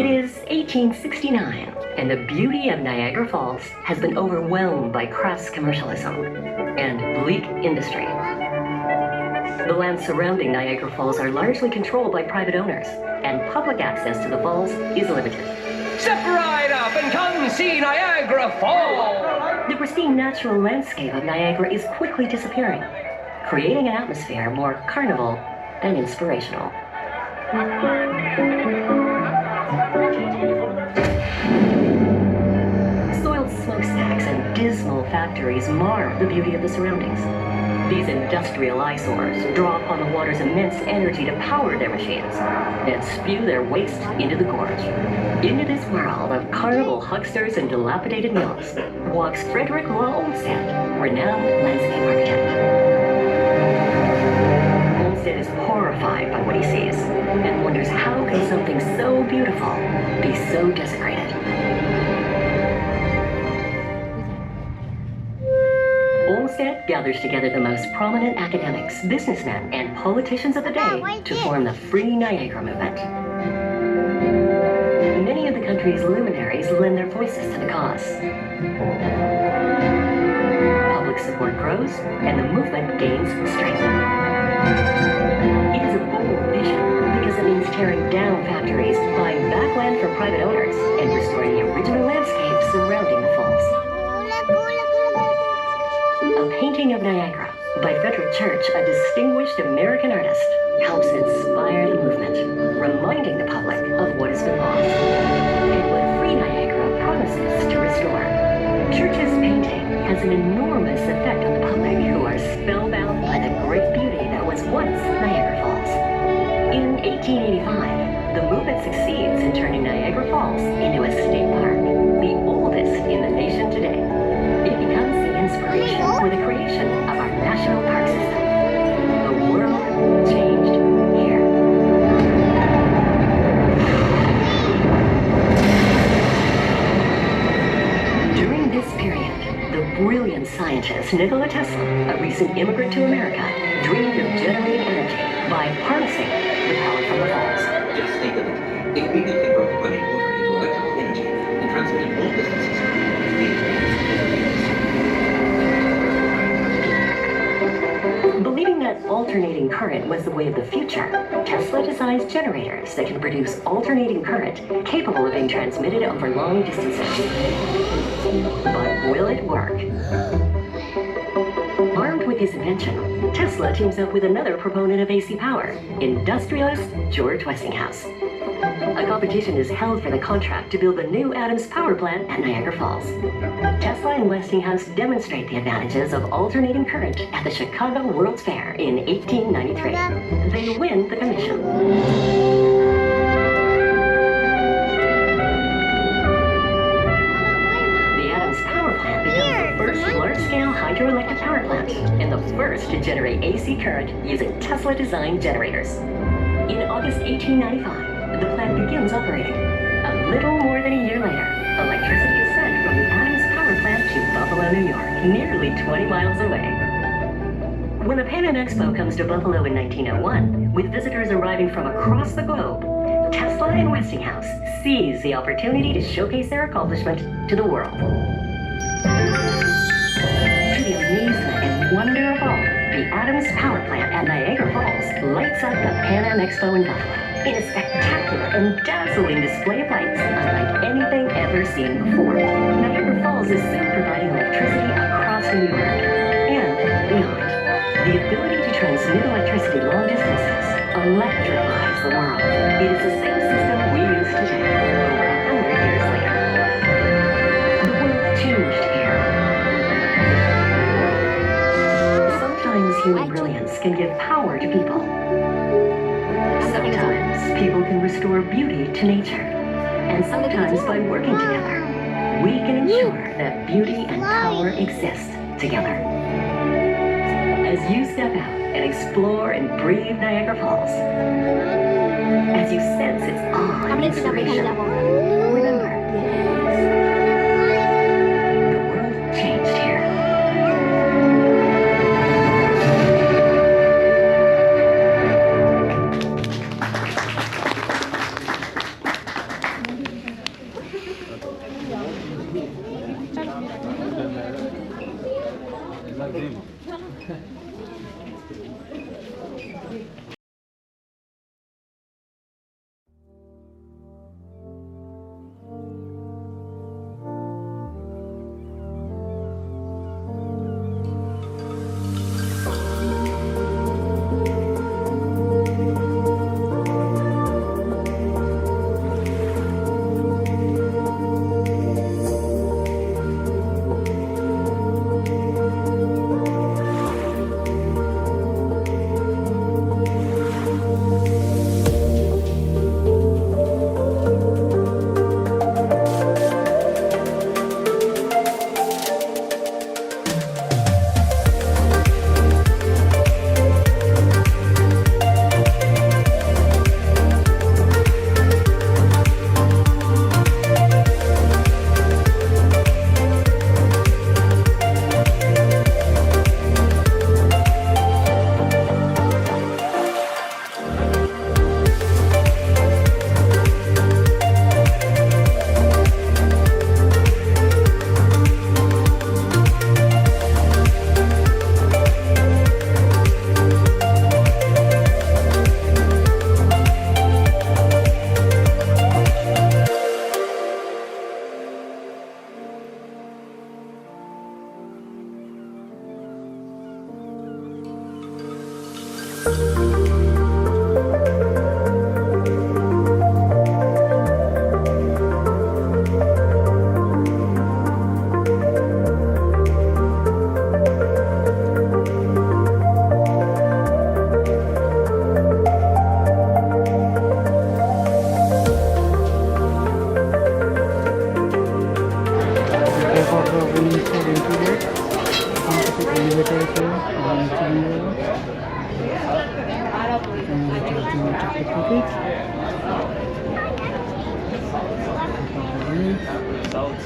It is 1869, and the beauty of Niagara Falls has been overwhelmed by crass commercialism and bleak industry. The lands surrounding Niagara Falls are largely controlled by private owners, and public access to the falls is limited. Step right up and come see Niagara Falls! The pristine natural landscape of Niagara is quickly disappearing, creating an atmosphere more carnival than inspirational. Soiled smokestacks and dismal factories mar the beauty of the surroundings. These industrial eyesores draw upon the water's immense energy to power their machines and spew their waste into the gorge. Into this world of carnival hucksters and dilapidated mills walks Frederick Law Olmsted, renowned landscape architect. Olmsted is horrified by what he sees and wonders how can something so beautiful be so desecrated. Olmsted gathers together the most prominent academics, businessmen, and politicians of the day to form the Free Niagara movement. Many of the country's luminaries lend their voices to the cause. Public support grows, and the movement gains strength. It is a bold vision because it means tearing down factories, buying back land from private owners, and restoring the original landscape surrounding the falls. A painting of Niagara by Frederick Church, a distinguished American artist, helps inspire the movement, reminding the public of what has been lost and what Free Niagara promises to restore. Church's painting has an enormous effect on the public, who are spellbound by the great beauty that was once Niagara Falls. In 1885, the movement succeeds in turning Niagara Falls into a state park, the oldest in the nation today. It becomes the inspiration for the creation of our national park system. The world changed here. During this period, the brilliant scientist Nikola Tesla, a recent immigrant to America, dreamed of generating energy by harnessing the power from the falls. Just think of it. It immediately broke running water into electrical energy and transmitted long distances. Believing that alternating current was the way of the future, Tesla designs generators that can produce alternating current capable of being transmitted over long distances. But will it work? Armed with his invention, Tesla teams up with another proponent of AC power, industrialist George Westinghouse. A competition is held for the contract to build the new Adams power plant at Niagara Falls. Tesla and Westinghouse demonstrate the advantages of alternating current at the Chicago World's Fair in 1893. They win the commission. The Adams power plant becomes the first large-scale hydroelectric power plant and the first to generate AC current using Tesla-designed generators. In August 1895, the plant begins operating. A little more than a year later, electricity is sent from the Adams power plant to Buffalo, New York, nearly 20 miles away. When the Pan Am Expo comes to Buffalo in 1901, with visitors arriving from across the globe, Tesla and Westinghouse seize the opportunity to showcase their accomplishment to the world. To the amazement and wonder of all, the Adams power plant at Niagara Falls lights up the Pan Am Expo in Buffalo in a spectacular and dazzling display of lights unlike anything ever seen before. Niagara Falls is soon providing electricity across New York and beyond. The ability to transmit electricity long distances electrifies the world. It is the same system we use today, over 100 years later. The world changed here. Sometimes human brilliance can give power to people. Sometimes people can restore beauty to nature. And sometimes by working together, we can ensure that beauty and power exist together. As you step out and explore and breathe Niagara Falls, as you sense its awe and inspiration, remember, the world changed here.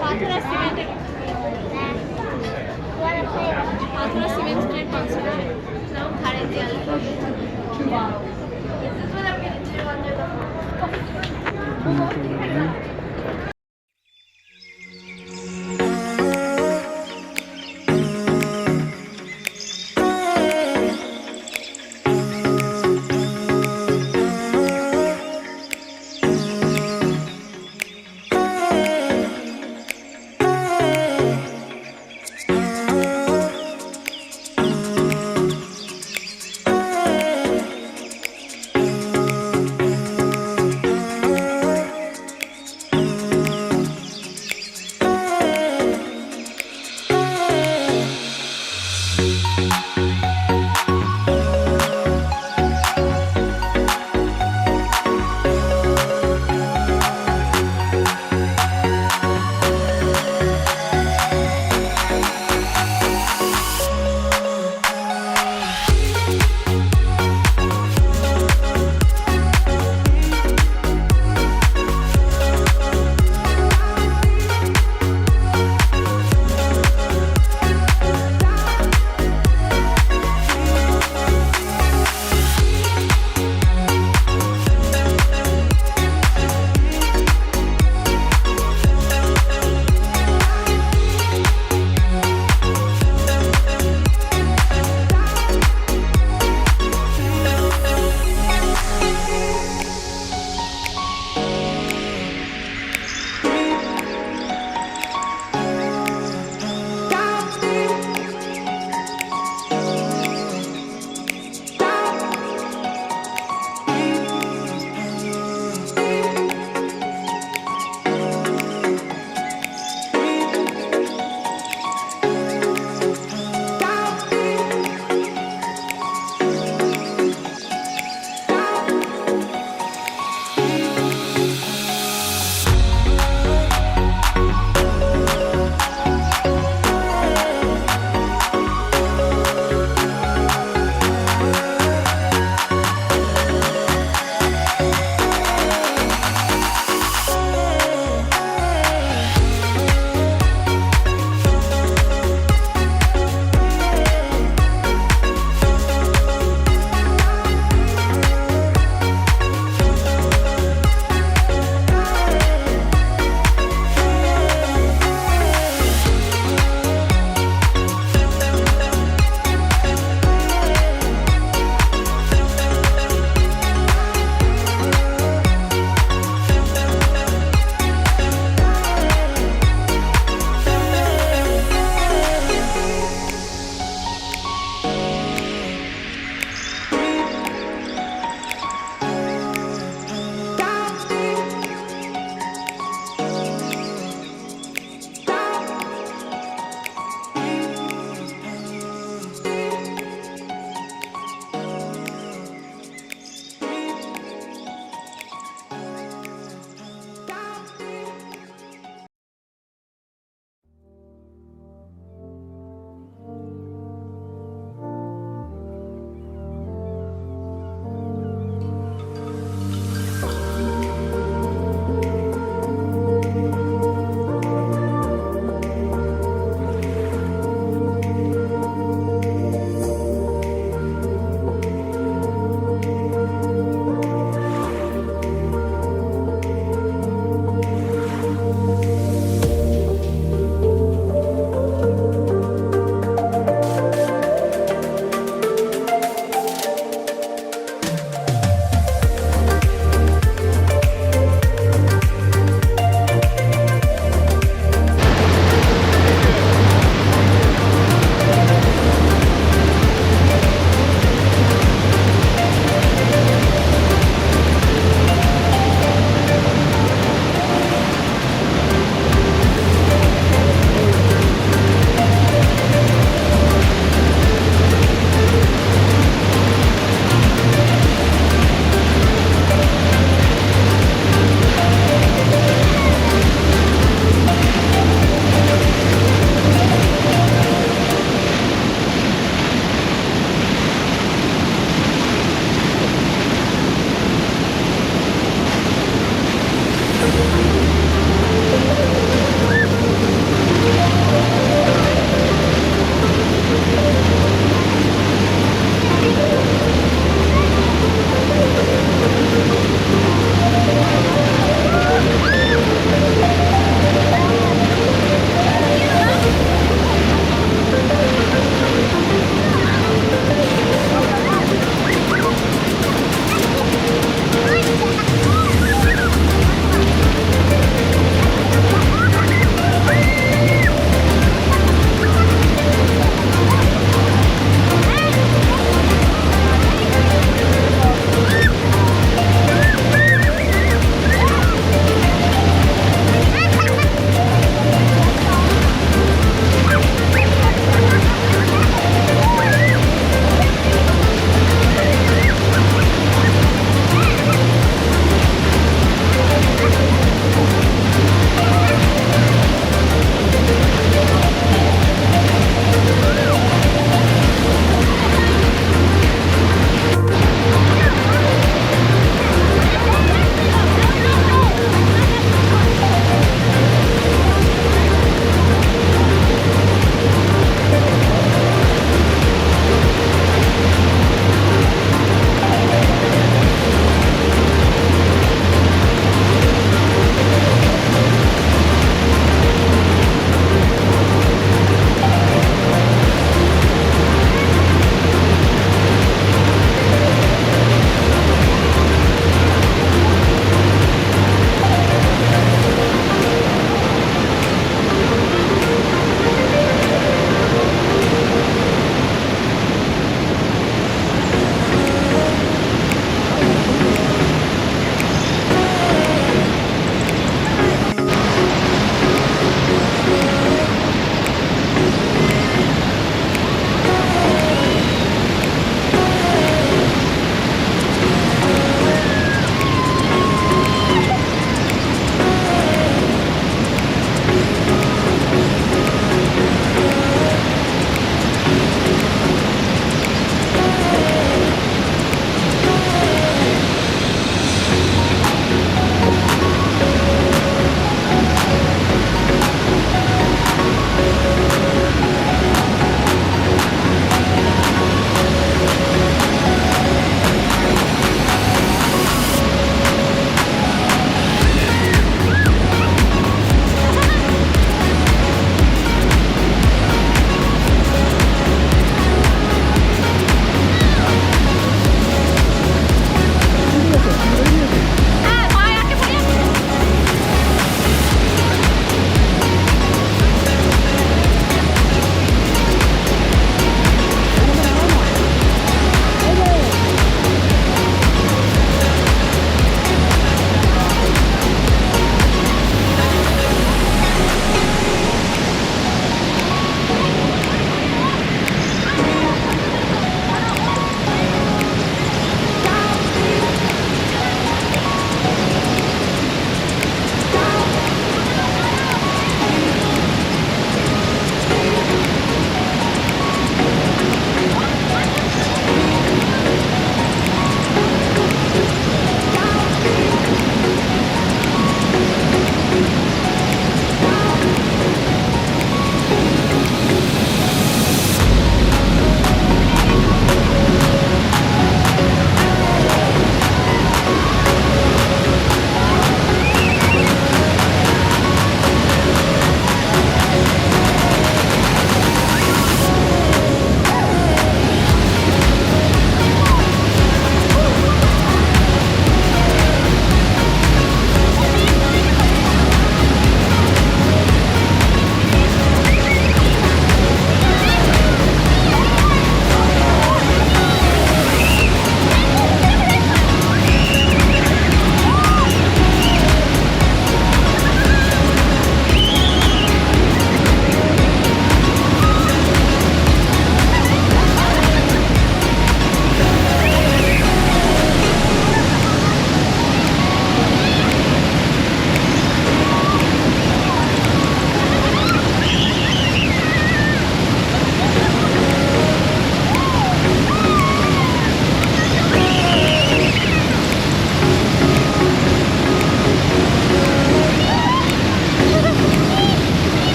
পাথর আর সিমেন্টের পাথর আর সিমেন্টের consider নাও ধারে দেয়াল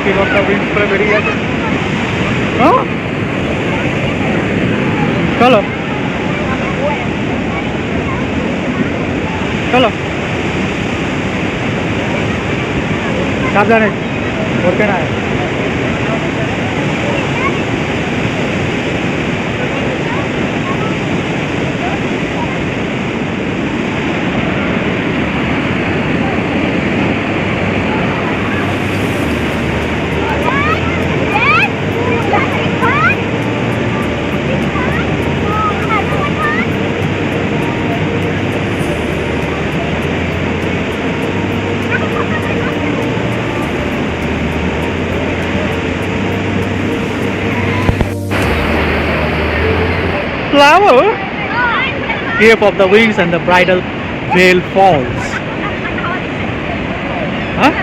cave of the winds করে বেরিয়ে গেছে। চলো চলো সাবধানে ওকে না flower Cape of the Winds and the Bridal Veil Falls. Huh?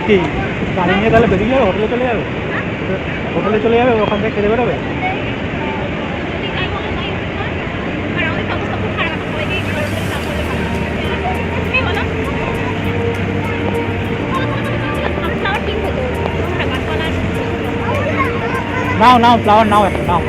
কি গাড়ি নিয়ে তাহলে বেরিয়ে যাবে হোটেলে চলে যাবে হোটেলে চলে যাবে ওখান থেকে খেতে বেরোবে নাও ফ্লাওয়ার নাও একটা নাও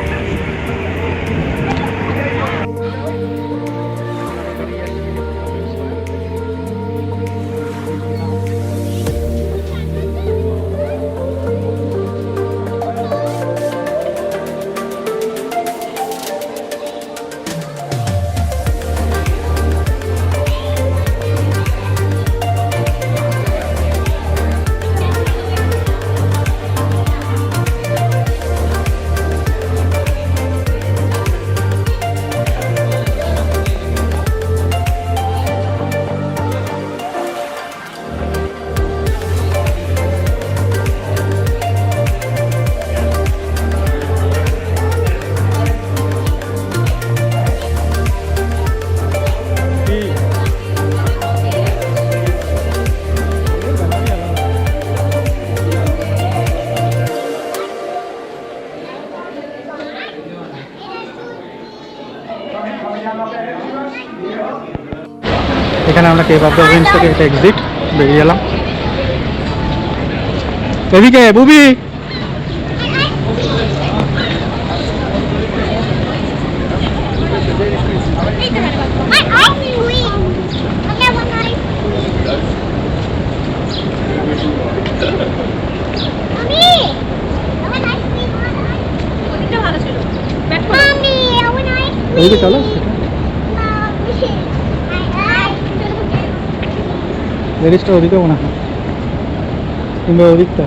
এখানে আমরা কেভ অফ দ্য উইন্ডস থেকে একটা এক্সিট বেরিয়ে এলাম এদিকে বুবি ওইদিকে চলো লেডিসটা ওদিকে মনে হয় কিংবা ওদিকটা